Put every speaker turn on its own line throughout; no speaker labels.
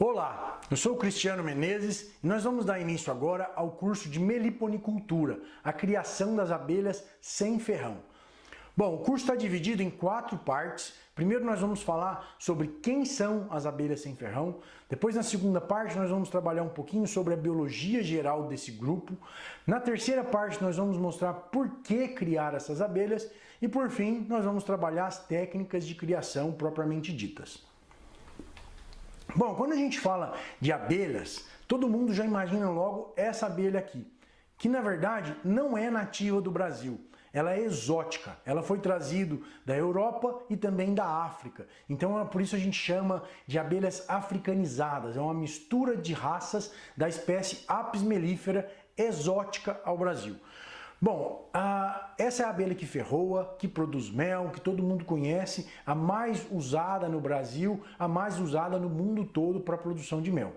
Olá, eu sou o Cristiano Menezes e nós vamos dar início agora ao curso de meliponicultura, a criação das abelhas sem ferrão. Bom, o curso está dividido em 4 partes. Primeiro nós vamos falar sobre quem são as abelhas sem ferrão. Depois, na segunda parte, nós vamos trabalhar um pouquinho sobre a biologia geral desse grupo. Na terceira parte, nós vamos mostrar por que criar essas abelhas. E por fim, nós vamos trabalhar as técnicas de criação propriamente ditas. Bom, quando a gente fala de abelhas, todo mundo já imagina logo essa abelha aqui, que na verdade não é nativa do Brasil. Ela é exótica, ela foi trazida da Europa e também da África. Então por isso a gente chama de abelhas africanizadas. É uma mistura de raças da espécie Apis mellifera exótica ao Brasil. Bom, essa é a abelha que ferroa, que produz mel, que todo mundo conhece, a mais usada no Brasil, a mais usada no mundo todo para a produção de mel.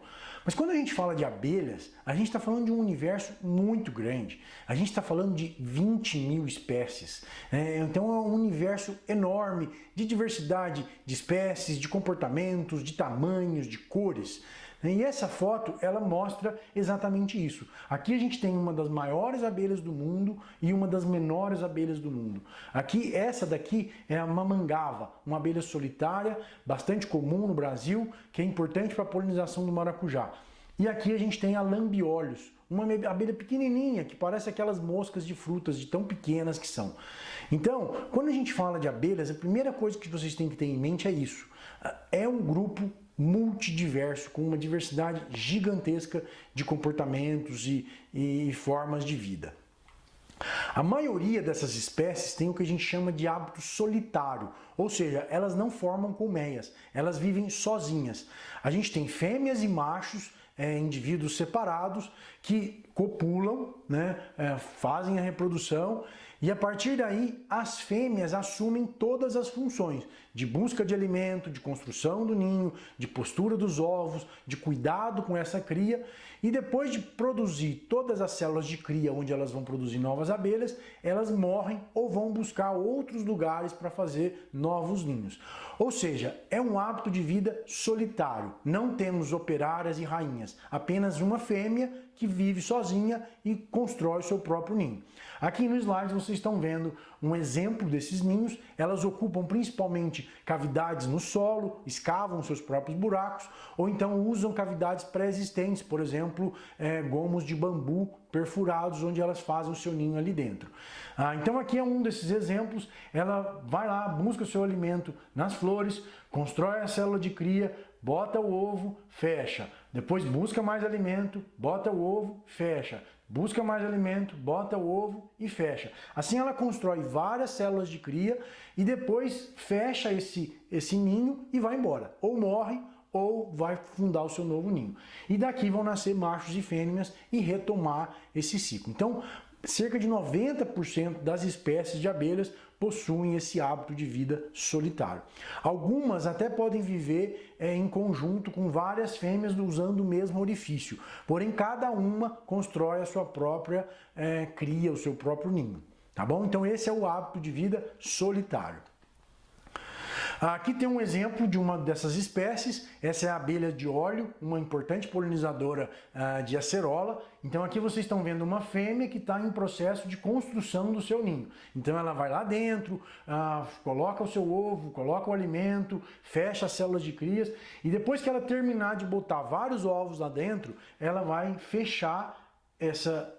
Mas quando a gente fala de abelhas, a gente está falando de um universo muito grande. A gente está falando de 20 mil espécies. Então é um universo enorme de diversidade de espécies, de comportamentos, de tamanhos, de cores. E essa foto, ela mostra exatamente isso. Aqui a gente tem uma das maiores abelhas do mundo e uma das menores abelhas do mundo. Aqui, essa daqui é a mamangava, uma abelha solitária, bastante comum no Brasil, que é importante para a polinização do maracujá. E aqui a gente tem a lambiolhos, uma abelha pequenininha, que parece aquelas moscas de frutas, de tão pequenas que são. Então, quando a gente fala de abelhas, a primeira coisa que vocês têm que ter em mente é isso. É um grupo multidiverso, com uma diversidade gigantesca de comportamentos e formas de vida. A maioria dessas espécies tem o que a gente chama de hábito solitário, ou seja, elas não formam colmeias, elas vivem sozinhas. A gente tem fêmeas e machos, indivíduos separados, que copulam, fazem a reprodução, e a partir daí as fêmeas assumem todas as funções de busca de alimento, de construção do ninho, de postura dos ovos, de cuidado com essa cria, e depois de produzir todas as células de cria onde elas vão produzir novas abelhas, elas morrem ou vão buscar outros lugares para fazer novos ninhos. Ou seja, é um hábito de vida solitário. Não temos operárias e rainhas, apenas uma fêmea que vive sozinha e constrói o seu próprio ninho. Aqui no slide vocês estão vendo um exemplo desses ninhos. Elas ocupam principalmente cavidades no solo, escavam seus próprios buracos, ou então usam cavidades pré-existentes, por exemplo, gomos de bambu perfurados, onde elas fazem o seu ninho ali dentro. Então aqui é um desses exemplos. Ela vai lá, busca o seu alimento nas flores, constrói a célula de cria, bota o ovo, fecha. Depois busca mais alimento, bota o ovo, fecha. Busca mais alimento, bota o ovo e fecha. Assim ela constrói várias células de cria e depois fecha esse ninho e vai embora. Ou morre ou vai fundar o seu novo ninho. E daqui vão nascer machos e fêmeas e retomar esse ciclo. Então, cerca de 90% das espécies de abelhas possuem esse hábito de vida solitário. Algumas até podem viver em conjunto com várias fêmeas usando o mesmo orifício, porém cada uma constrói a sua própria cria, o seu próprio ninho. Tá bom? Então esse é o hábito de vida solitário. Aqui tem um exemplo de uma dessas espécies. Essa é a abelha de óleo, uma importante polinizadora de acerola. Então aqui vocês estão vendo uma fêmea que está em processo de construção do seu ninho. Então ela vai lá dentro, coloca o seu ovo, coloca o alimento, fecha as células de crias e depois que ela terminar de botar vários ovos lá dentro, ela vai fechar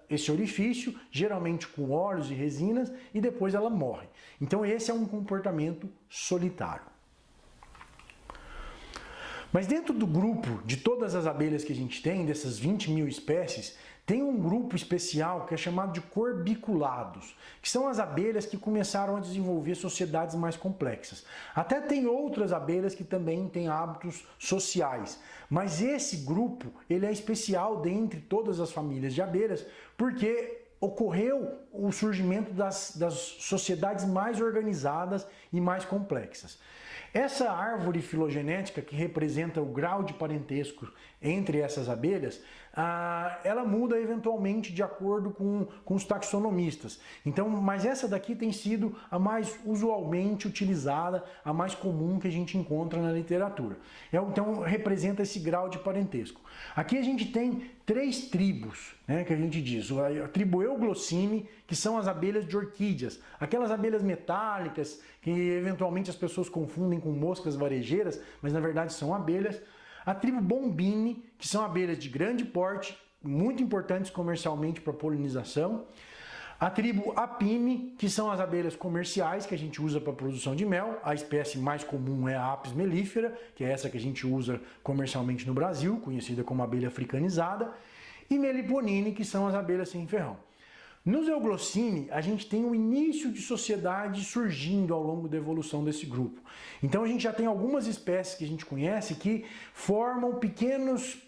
esse orifício, geralmente com óleos e resinas, e depois ela morre. Então esse é um comportamento solitário. Mas dentro do grupo de todas as abelhas que a gente tem, dessas 20 mil espécies, tem um grupo especial que é chamado de corbiculados, que são as abelhas que começaram a desenvolver sociedades mais complexas. Até tem outras abelhas que também têm hábitos sociais, mas esse grupo ele é especial dentre todas as famílias de abelhas, porque ocorreu o surgimento das sociedades mais organizadas e mais complexas. Essa árvore filogenética, que representa o grau de parentesco entre essas abelhas, ela muda eventualmente de acordo com os taxonomistas. Então, mas essa daqui tem sido a mais usualmente utilizada, a mais comum que a gente encontra na literatura. Então, representa esse grau de parentesco. Aqui a gente tem 3 tribos, né, que a gente diz. A tribo Euglossini, que são as abelhas de orquídeas, aquelas abelhas metálicas que eventualmente as pessoas confundem com moscas varejeiras, mas na verdade são abelhas. A tribo Bombini, que são abelhas de grande porte, muito importantes comercialmente para polinização. A tribo Apine, que são as abelhas comerciais que a gente usa para a produção de mel. A espécie mais comum é a Apis mellifera, que é essa que a gente usa comercialmente no Brasil, conhecida como abelha africanizada. E Meliponine, que são as abelhas sem ferrão. Nos Euglossini, a gente tem o início de sociedade surgindo ao longo da evolução desse grupo. Então a gente já tem algumas espécies que a gente conhece que formam pequenos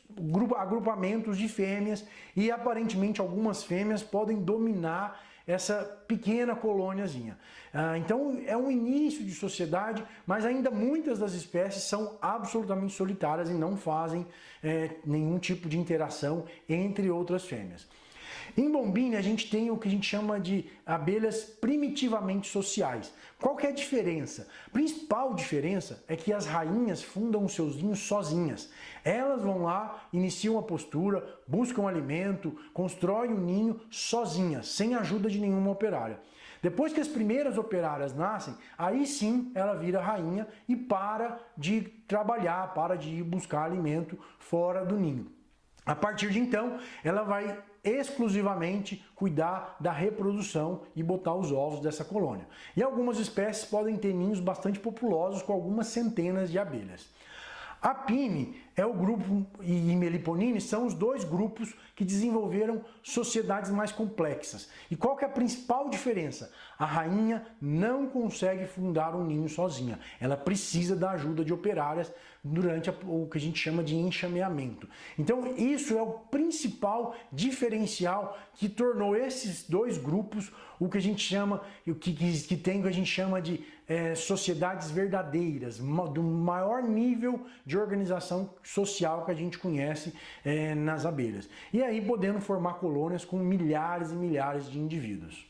agrupamentos de fêmeas e aparentemente algumas fêmeas podem dominar essa pequena colôniazinha. Então é um início de sociedade, mas ainda muitas das espécies são absolutamente solitárias e não fazem nenhum tipo de interação entre outras fêmeas. Em Bombini a gente tem o que a gente chama de abelhas primitivamente sociais. Qual que é a diferença? A principal diferença é que as rainhas fundam os seus ninhos sozinhas. Elas vão lá, iniciam a postura, buscam alimento, constroem o ninho sozinhas, sem a ajuda de nenhuma operária. Depois que as primeiras operárias nascem, aí sim ela vira rainha e para de trabalhar, para de ir buscar alimento fora do ninho. A partir de então, ela vai exclusivamente cuidar da reprodução e botar os ovos dessa colônia. E algumas espécies podem ter ninhos bastante populosos com algumas centenas de abelhas. Apine é o grupo e Meliponine são os 2 grupos que desenvolveram sociedades mais complexas. E qual que é a principal diferença? A rainha não consegue fundar um ninho sozinha. Ela precisa da ajuda de operárias durante o que a gente chama de enxameamento. Então isso é o principal diferencial que tornou esses 2 grupos o que a gente chama, que tem o que a gente chama de sociedades verdadeiras, do maior nível de organização social que a gente conhece nas abelhas. E aí podendo formar colônias com milhares e milhares de indivíduos.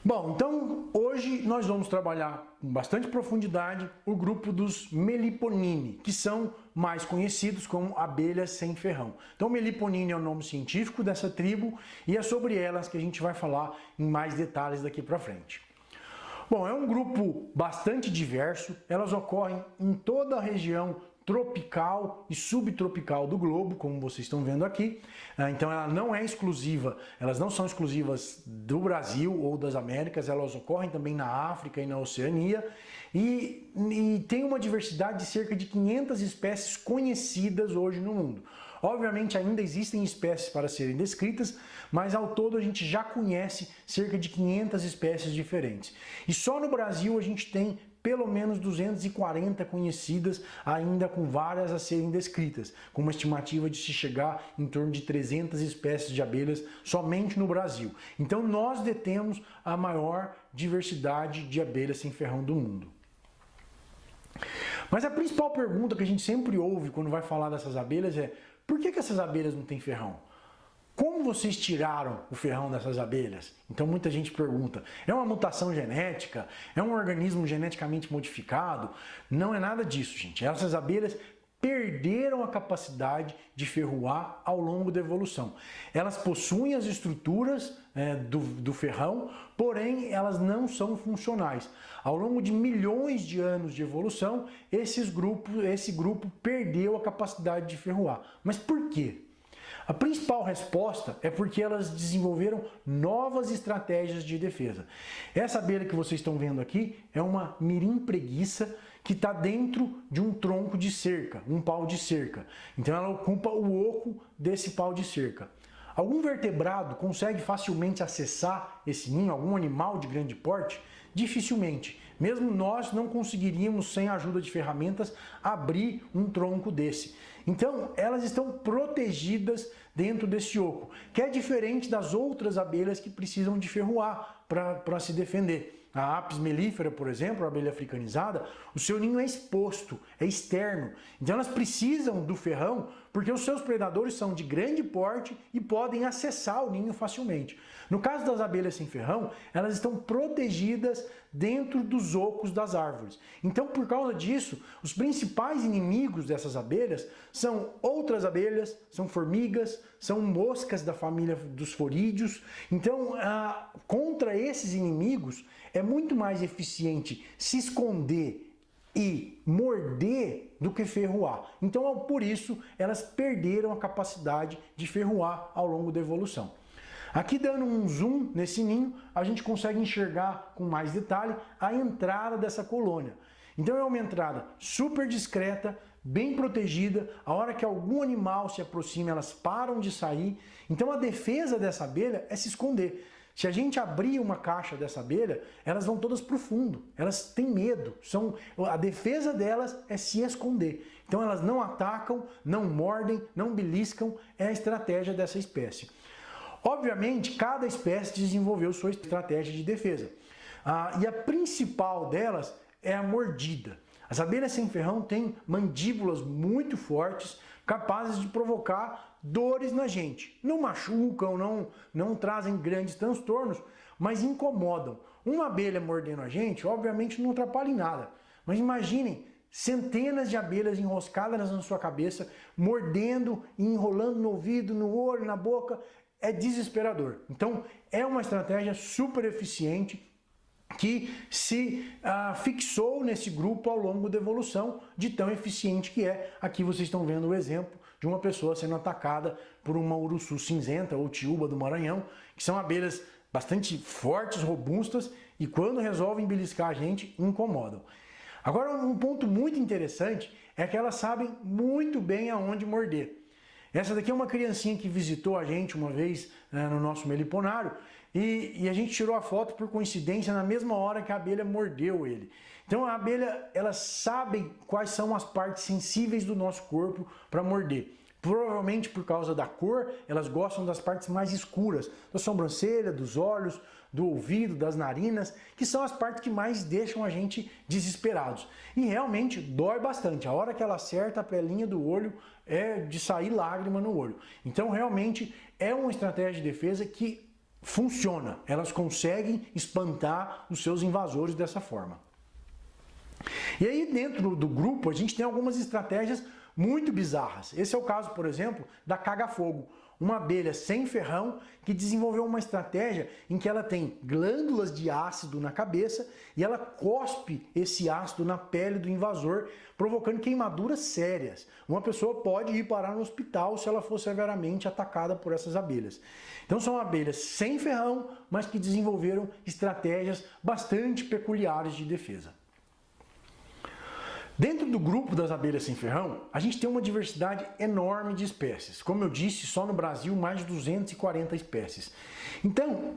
Bom, então hoje nós vamos trabalhar com bastante profundidade o grupo dos Meliponini, que são mais conhecidos como abelhas sem ferrão. Então Meliponini é o nome científico dessa tribo e é sobre elas que a gente vai falar em mais detalhes daqui para frente. Bom, é um grupo bastante diverso, elas ocorrem em toda a região tropical e subtropical do globo, como vocês estão vendo aqui. Então ela não é exclusiva, elas não são exclusivas do Brasil ou das Américas, elas ocorrem também na África e na Oceania e tem uma diversidade de cerca de 500 espécies conhecidas hoje no mundo. Obviamente ainda existem espécies para serem descritas, mas ao todo a gente já conhece cerca de 500 espécies diferentes. E só no Brasil a gente tem pelo menos 240 conhecidas, ainda com várias a serem descritas, com uma estimativa de se chegar em torno de 300 espécies de abelhas somente no Brasil. Então nós detemos a maior diversidade de abelhas sem ferrão do mundo. Mas a principal pergunta que a gente sempre ouve quando vai falar dessas abelhas é: por que essas abelhas não têm ferrão? Como vocês tiraram o ferrão dessas abelhas? Então muita gente pergunta, é uma mutação genética? É um organismo geneticamente modificado? Não é nada disso, gente. Essas abelhas perderam a capacidade de ferroar ao longo da evolução. Elas possuem as estruturas do ferrão, porém elas não são funcionais. Ao longo de milhões de anos de evolução, esse grupo perdeu a capacidade de ferroar. Mas por quê? A principal resposta é porque elas desenvolveram novas estratégias de defesa. Essa abelha que vocês estão vendo aqui é uma mirim preguiça que está dentro de um tronco de cerca, um pau de cerca. Então ela ocupa o oco desse pau de cerca. Algum vertebrado consegue facilmente acessar esse ninho, algum animal de grande porte? Dificilmente. Mesmo nós não conseguiríamos, sem a ajuda de ferramentas, abrir um tronco desse. Então, elas estão protegidas dentro desse oco, que é diferente das outras abelhas que precisam de ferroar para se defender. a Apis mellifera, por exemplo, a abelha africanizada, o seu ninho é exposto, é externo. Então elas precisam do ferrão porque os seus predadores são de grande porte e podem acessar o ninho facilmente. No caso das abelhas sem ferrão, elas estão protegidas dentro dos ocos das árvores. Então, por causa disso, os principais inimigos dessas abelhas são outras abelhas, são formigas, são moscas da família dos forídeos. Então, contra esses inimigos, é muito mais eficiente se esconder e morder do que ferroar. Então, por isso, elas perderam a capacidade de ferroar ao longo da evolução. Aqui dando um zoom nesse ninho, a gente consegue enxergar com mais detalhe a entrada dessa colônia. Então é uma entrada super discreta, bem protegida, a hora que algum animal se aproxima, elas param de sair. Então a defesa dessa abelha é se esconder. Se a gente abrir uma caixa dessa abelha, elas vão todas para o fundo, elas têm medo, a defesa delas é se esconder. Então elas não atacam, não mordem, não beliscam, é a estratégia dessa espécie. Obviamente, cada espécie desenvolveu sua estratégia de defesa. E a principal delas é a mordida. As abelhas sem ferrão têm mandíbulas muito fortes, capazes de provocar dores na gente. Não machucam, não trazem grandes transtornos, mas incomodam. Uma abelha mordendo a gente, obviamente, não atrapalha em nada. Mas imaginem centenas de abelhas enroscadas na sua cabeça, mordendo e enrolando no ouvido, no olho, na boca. É desesperador. Então, é uma estratégia super eficiente que se fixou nesse grupo ao longo da evolução, de tão eficiente que é. Aqui vocês estão vendo o exemplo de uma pessoa sendo atacada por uma uruçu cinzenta ou tiúba do Maranhão, que são abelhas bastante fortes, robustas, e quando resolvem beliscar a gente, incomodam. Agora, um ponto muito interessante é que elas sabem muito bem aonde morder. Essa daqui é uma criancinha que visitou a gente uma vez no nosso meliponário e a gente tirou a foto por coincidência na mesma hora que a abelha mordeu ele. Então a abelha, elas sabem quais são as partes sensíveis do nosso corpo para morder. Provavelmente por causa da cor, elas gostam das partes mais escuras, da sobrancelha, dos olhos, do ouvido, das narinas, que são as partes que mais deixam a gente desesperados. E realmente dói bastante. A hora que ela acerta a pelinha do olho é de sair lágrima no olho. Então realmente é uma estratégia de defesa que funciona. Elas conseguem espantar os seus invasores dessa forma. E aí dentro do grupo a gente tem algumas estratégias muito bizarras. Esse é o caso, por exemplo, da caga-fogo, uma abelha sem ferrão que desenvolveu uma estratégia em que ela tem glândulas de ácido na cabeça e ela cospe esse ácido na pele do invasor, provocando queimaduras sérias. Uma pessoa pode ir parar no hospital se ela for severamente atacada por essas abelhas. Então são abelhas sem ferrão, mas que desenvolveram estratégias bastante peculiares de defesa. Dentro do grupo das abelhas sem ferrão, a gente tem uma diversidade enorme de espécies. Como eu disse, só no Brasil mais de 240 espécies. Então,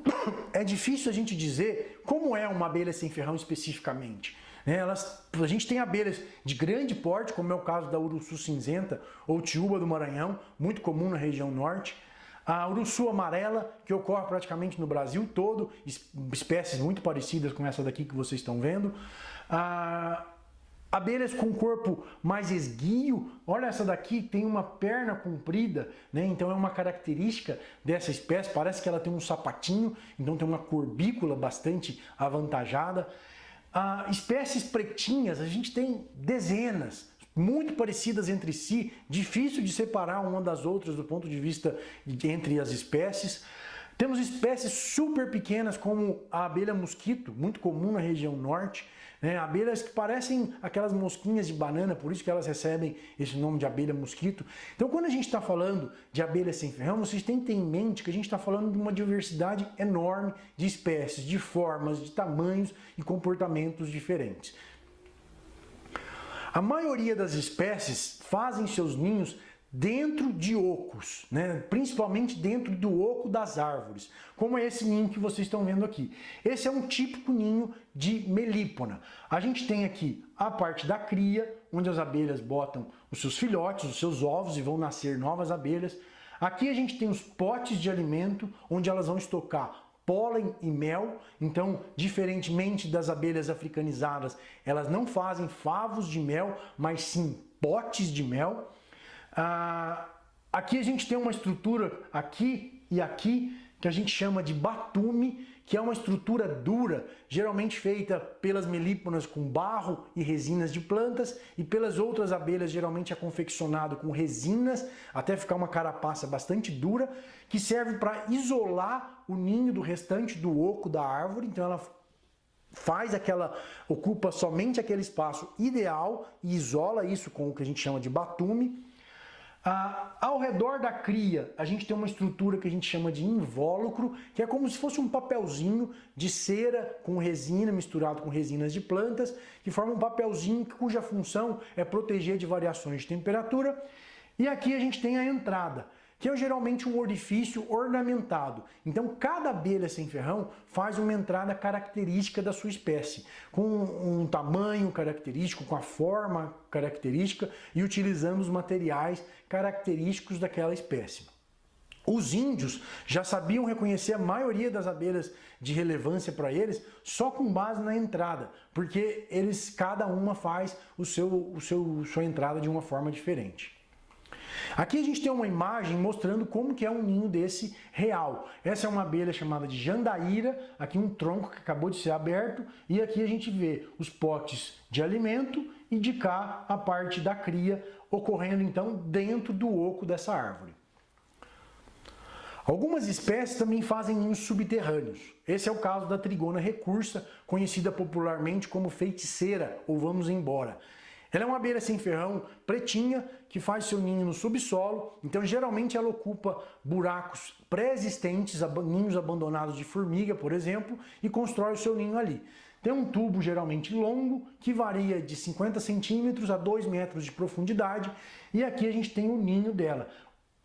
é difícil a gente dizer como é uma abelha sem ferrão especificamente. A gente tem abelhas de grande porte, como é o caso da uruçu cinzenta ou tiúba do Maranhão, muito comum na região norte. A uruçu amarela, que ocorre praticamente no Brasil todo, espécies muito parecidas com essa daqui que vocês estão vendo. Abelhas com corpo mais esguio, olha essa daqui, tem uma perna comprida, né? Então é uma característica dessa espécie, parece que ela tem um sapatinho, então tem uma corbícula bastante avantajada. Espécies pretinhas, a gente tem dezenas, muito parecidas entre si, difícil de separar uma das outras do ponto de vista entre as espécies. Temos espécies super pequenas como a abelha mosquito, muito comum na região norte, abelhas que parecem aquelas mosquinhas de banana, por isso que elas recebem esse nome de abelha mosquito. Então quando a gente está falando de abelhas sem ferrão, vocês têm que ter em mente que a gente está falando de uma diversidade enorme de espécies, de formas, de tamanhos e comportamentos diferentes. A maioria das espécies fazem seus ninhos dentro de ocos, principalmente dentro do oco das árvores, como é esse ninho que vocês estão vendo aqui. Esse é um típico ninho de melípona. A gente tem aqui a parte da cria, onde as abelhas botam os seus filhotes, os seus ovos e vão nascer novas abelhas. Aqui a gente tem os potes de alimento, onde elas vão estocar pólen e mel. Então, diferentemente das abelhas africanizadas, elas não fazem favos de mel, mas sim potes de mel. Aqui a gente tem uma estrutura aqui e aqui que a gente chama de batume, que é uma estrutura dura, geralmente feita pelas melíponas com barro e resinas de plantas, e pelas outras abelhas geralmente é confeccionado com resinas, até ficar uma carapaça bastante dura, que serve para isolar o ninho do restante do oco da árvore. Então ela ocupa somente aquele espaço ideal e isola isso com o que a gente chama de batume. Ao redor da cria, a gente tem uma estrutura que a gente chama de invólucro, que é como se fosse um papelzinho de cera com resina, misturado com resinas de plantas, que forma um papelzinho cuja função é proteger de variações de temperatura. E aqui a gente tem a entrada, que é geralmente um orifício ornamentado. Então, cada abelha sem ferrão faz uma entrada característica da sua espécie, com um tamanho característico, com a forma característica e utilizando os materiais característicos daquela espécie. Os índios já sabiam reconhecer a maioria das abelhas de relevância para eles só com base na entrada, porque cada uma faz sua entrada de uma forma diferente. Aqui a gente tem uma imagem mostrando como que é um ninho desse real. Essa é uma abelha chamada de jandaíra, aqui um tronco que acabou de ser aberto, e aqui a gente vê os potes de alimento e de cá a parte da cria ocorrendo então dentro do oco dessa árvore. Algumas espécies também fazem ninhos subterrâneos. Esse é o caso da trigona recursa, conhecida popularmente como feiticeira ou vamos embora. Ela é uma abelha sem ferrão, pretinha, que faz seu ninho no subsolo, então geralmente ela ocupa buracos pré-existentes, ninhos abandonados de formiga, por exemplo, e constrói o seu ninho ali. Tem um tubo geralmente longo, que varia de 50 centímetros a 2 metros de profundidade, e aqui a gente tem o ninho dela.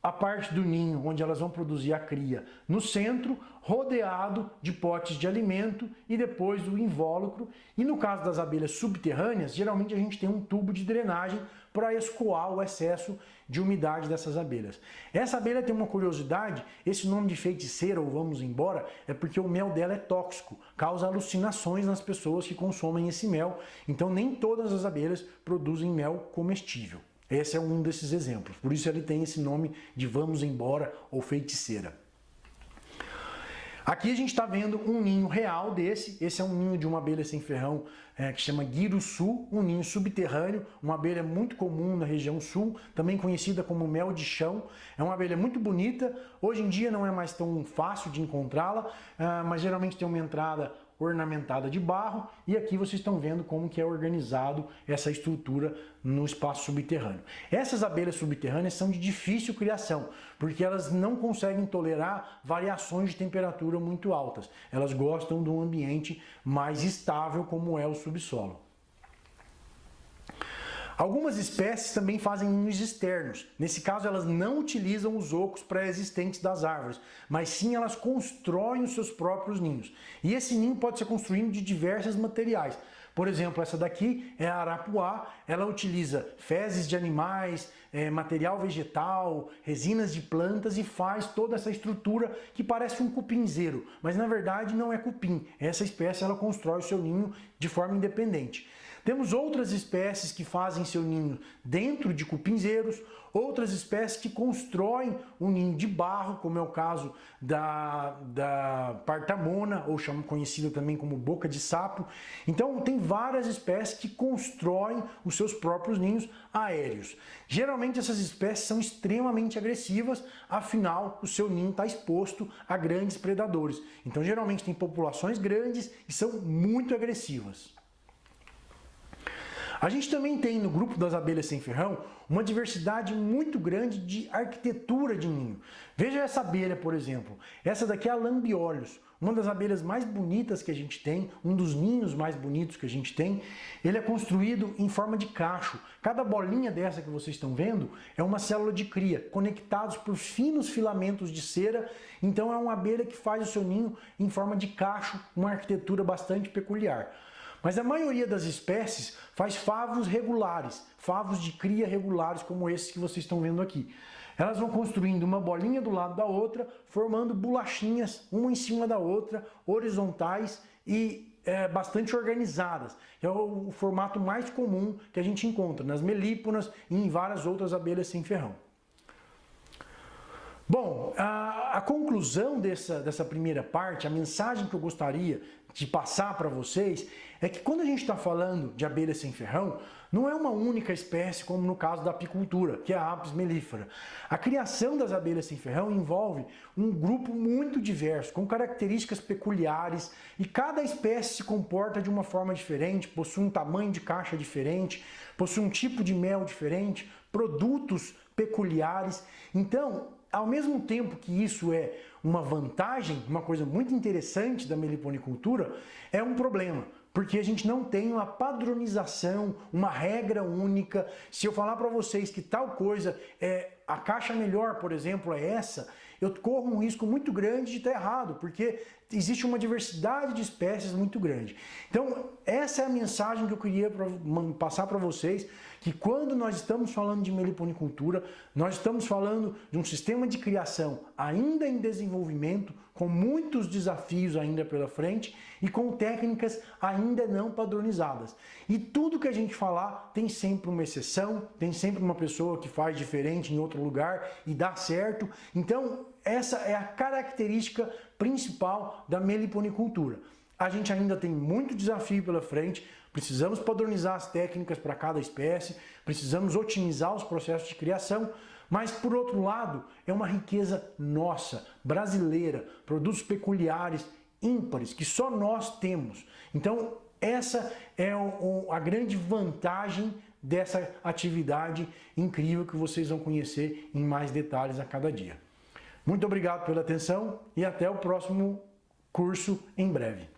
A parte do ninho onde elas vão produzir a cria no centro, rodeado de potes de alimento e depois do invólucro. E no caso das abelhas subterrâneas, geralmente a gente tem um tubo de drenagem para escoar o excesso de umidade dessas abelhas. Essa abelha tem uma curiosidade, esse nome de feiticeira ou vamos embora é porque o mel dela é tóxico, causa alucinações nas pessoas que consomem esse mel, então nem todas as abelhas produzem mel comestível. Esse é um desses exemplos, por isso ele tem esse nome de vamos embora ou feiticeira. Aqui a gente está vendo um ninho real esse é um ninho de uma abelha sem ferrão que chama guiruçu, um ninho subterrâneo, uma abelha muito comum na região sul, também conhecida como mel de chão. É uma abelha muito bonita, hoje em dia não é mais tão fácil de encontrá-la, mas geralmente tem uma entrada ornamentada de barro, e aqui vocês estão vendo como que é organizado essa estrutura no espaço subterrâneo. Essas abelhas subterrâneas são de difícil criação, porque elas não conseguem tolerar variações de temperatura muito altas. Elas gostam de um ambiente mais estável como é o subsolo. Algumas espécies também fazem ninhos externos. Nesse caso, elas não utilizam os ocos pré-existentes das árvores, mas sim elas constroem os seus próprios ninhos. E esse ninho pode ser construído de diversos materiais. Por exemplo, essa daqui é a arapuá, ela utiliza fezes de animais, material vegetal, resinas de plantas e faz toda essa estrutura que parece um cupinzeiro, mas na verdade não é cupim. Essa espécie ela constrói o seu ninho de forma independente. Temos outras espécies que fazem seu ninho dentro de cupinzeiros, outras espécies que constroem um ninho de barro, como é o caso da partamona, ou conhecida também como boca de sapo. Então tem várias espécies que constroem os seus próprios ninhos aéreos. Geralmente essas espécies são extremamente agressivas, afinal o seu ninho está exposto a grandes predadores. Então geralmente tem populações grandes e são muito agressivas. A gente também tem no grupo das abelhas sem ferrão uma diversidade muito grande de arquitetura de ninho. Veja essa abelha, por exemplo. Essa daqui é a lambiolhos, uma das abelhas mais bonitas que a gente tem, um dos ninhos mais bonitos que a gente tem. Ele é construído em forma de cacho. Cada bolinha dessa que vocês estão vendo é uma célula de cria, conectados por finos filamentos de cera. Então é uma abelha que faz o seu ninho em forma de cacho, uma arquitetura bastante peculiar. Mas a maioria das espécies faz favos regulares, favos de cria regulares como esses que vocês estão vendo aqui. Elas vão construindo uma bolinha do lado da outra, formando bolachinhas, uma em cima da outra, horizontais e bastante organizadas. É o formato mais comum que a gente encontra nas melíponas e em várias outras abelhas sem ferrão. Bom, a conclusão dessa primeira parte, a mensagem que eu gostaria de passar para vocês é que quando a gente está falando de abelha sem ferrão, não é uma única espécie como no caso da apicultura, que é a Apis mellifera. A criação das abelhas sem ferrão envolve um grupo muito diverso, com características peculiares, e cada espécie se comporta de uma forma diferente, possui um tamanho de caixa diferente, possui um tipo de mel diferente, produtos peculiares. Então, ao mesmo tempo que isso é uma vantagem, uma coisa muito interessante da meliponicultura, é um problema, porque a gente não tem uma padronização, uma regra única. Se eu falar para vocês que tal coisa a caixa melhor, por exemplo, é essa, eu corro um risco muito grande de estar errado, porque existe uma diversidade de espécies muito grande. Então, essa é a mensagem que eu queria passar para vocês, que quando nós estamos falando de meliponicultura, nós estamos falando de um sistema de criação ainda em desenvolvimento, com muitos desafios ainda pela frente e com técnicas ainda não padronizadas. E tudo que a gente falar tem sempre uma exceção, tem sempre uma pessoa que faz diferente em outro lugar e dá certo. Então, essa é a característica principal da meliponicultura. A gente ainda tem muito desafio pela frente, precisamos padronizar as técnicas para cada espécie, precisamos otimizar os processos de criação, mas por outro lado é uma riqueza nossa, brasileira, produtos peculiares, ímpares, que só nós temos. Então essa é a grande vantagem dessa atividade incrível que vocês vão conhecer em mais detalhes a cada dia. Muito obrigado pela atenção e até o próximo curso em breve.